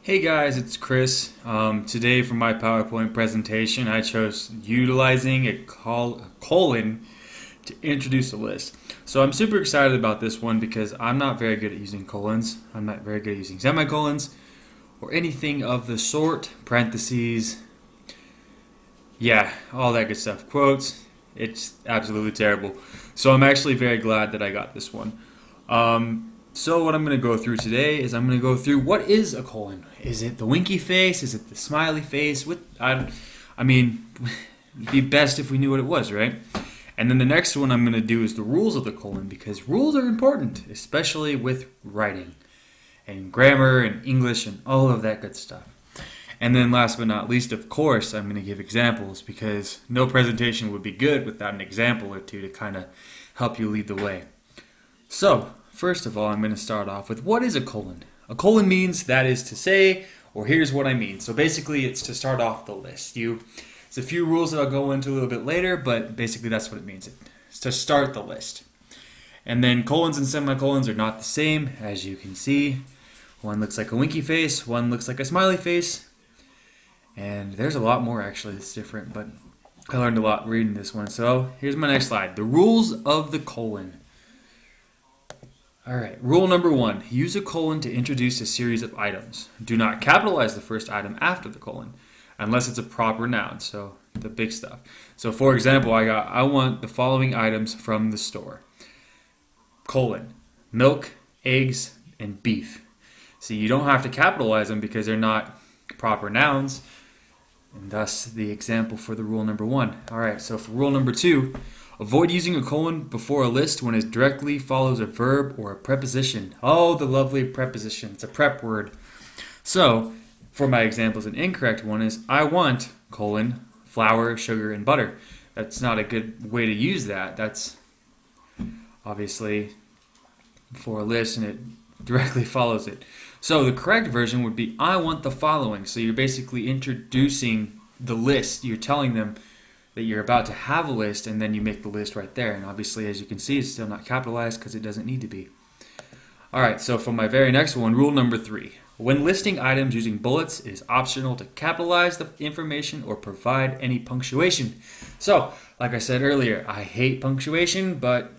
Hey guys, it's Chris. Today for my PowerPoint presentation, I chose utilizing a colon to introduce a list. So I'm super excited about this one because I'm not very good at using colons. I'm not very good at using semicolons or anything of the sort. Parentheses, yeah, all that good stuff. Quotes, it's absolutely terrible. So I'm actually very glad that I got this one. So what I'm going to go through today is I'm going to go through what is a colon. Is it the winky face? Is it the smiley face? I mean, it'd be best if we knew what it was, right? And then the next one I'm going to do is the rules of the colon, because rules are important, especially with writing and grammar and English and all of that good stuff. And then last but not least, of course, I'm going to give examples, because no presentation would be good without an example or two to kind of help you lead the way. So, first of all, I'm going to start off with what is a colon. A colon means that is to say, or here's what I mean. So basically it's to start off the list. It's a few rules that I'll go into a little bit later, but basically that's what it means. It's to start the list. And then colons and semicolons are not the same, as you can see. One looks like a winky face, one looks like a smiley face. And there's a lot more actually that's different, but I learned a lot reading this one. So here's my next slide. The rules of the colon. Alright, rule number 1. Use a colon to introduce a series of items. Do not capitalize the first item after the colon, unless it's a proper noun, so the big stuff. So for example, I want the following items from the store. Colon, milk, eggs, and beef. See, you don't have to capitalize them because they're not proper nouns, and thus the example for the rule number 1. Alright, so for rule number 2, avoid using a colon before a list when it directly follows a verb or a preposition. Oh, the lovely preposition. It's a prep word. So, for my examples, an incorrect one is, I want, colon, flour, sugar, and butter. That's not a good way to use that. That's obviously for a list and it directly follows it. So, the correct version would be, I want the following. So, you're basically introducing the list. You're telling them that you're about to have a list, and then you make the list right there. And obviously, as you can see, it's still not capitalized because it doesn't need to be. Alright, so for my very next one, rule number 3. When listing items using bullets, it is optional to capitalize the information or provide any punctuation. So, like I said earlier, I hate punctuation, but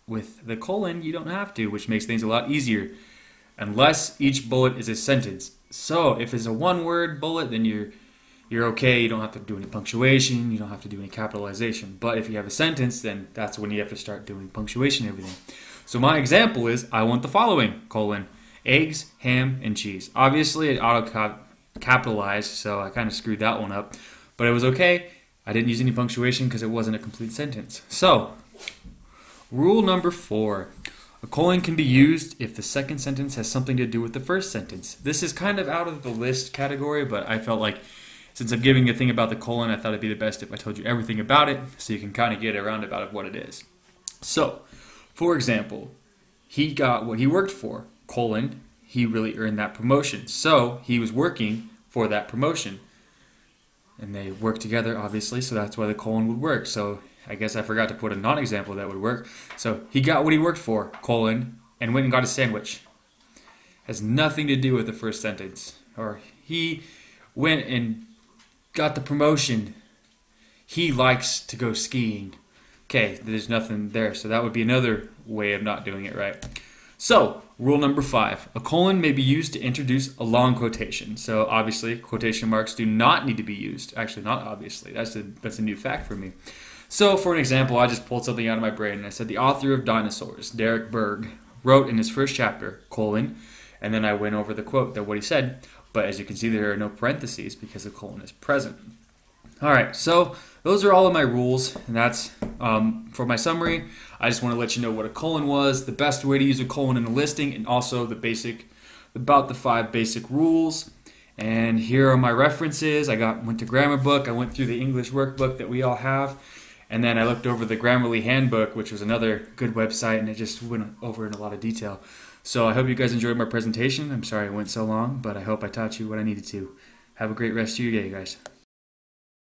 with the colon, you don't have to, which makes things a lot easier, unless each bullet is a sentence. So, if it's a one-word bullet, then you're okay, you don't have to do any punctuation, you don't have to do any capitalization. But if you have a sentence, then that's when you have to start doing punctuation and everything. So my example is, I want the following, colon, eggs, ham, and cheese. Obviously it auto-capitalized, so I kind of screwed that one up. But it was okay, I didn't use any punctuation because it wasn't a complete sentence. So, rule number 4. A colon can be used if the second sentence has something to do with the first sentence. This is kind of out of the list category, but I felt like since I'm giving a thing about the colon, I thought it'd be the best if I told you everything about it so you can kind of get around about what it is. So, for example, he got what he worked for, colon, he really earned that promotion. So, he was working for that promotion. And they worked together, obviously, so that's why the colon would work. So, I guess I forgot to put a non-example that would work. So, he got what he worked for, colon, and went and got a sandwich. Has nothing to do with the first sentence. Or, he went and got the promotion. He likes to go skiing. Okay, there's nothing there, so that would be another way of not doing it right. So, rule number 5. A colon may be used to introduce a long quotation. So, obviously, quotation marks do not need to be used. Actually, not obviously. That's a new fact for me. So, for an example, I just pulled something out of my brain, and I said, the author of Dinosaurs, Derek Berg, wrote in his first chapter, colon, and then I went over the quote, that what he said. But as you can see, there are no parentheses because the colon is present. Alright, so those are all of my rules, and that's for my summary. I just want to let you know what a colon was, the best way to use a colon in a listing, and also about the 5 basic rules. And here are my references. Went to Grammar Book, I went through the English workbook that we all have, and then I looked over the Grammarly Handbook, which was another good website, and it just went over in a lot of detail. So I hope you guys enjoyed my presentation. I'm sorry it went so long, but I hope I taught you what I needed to. Have a great rest of your day, guys.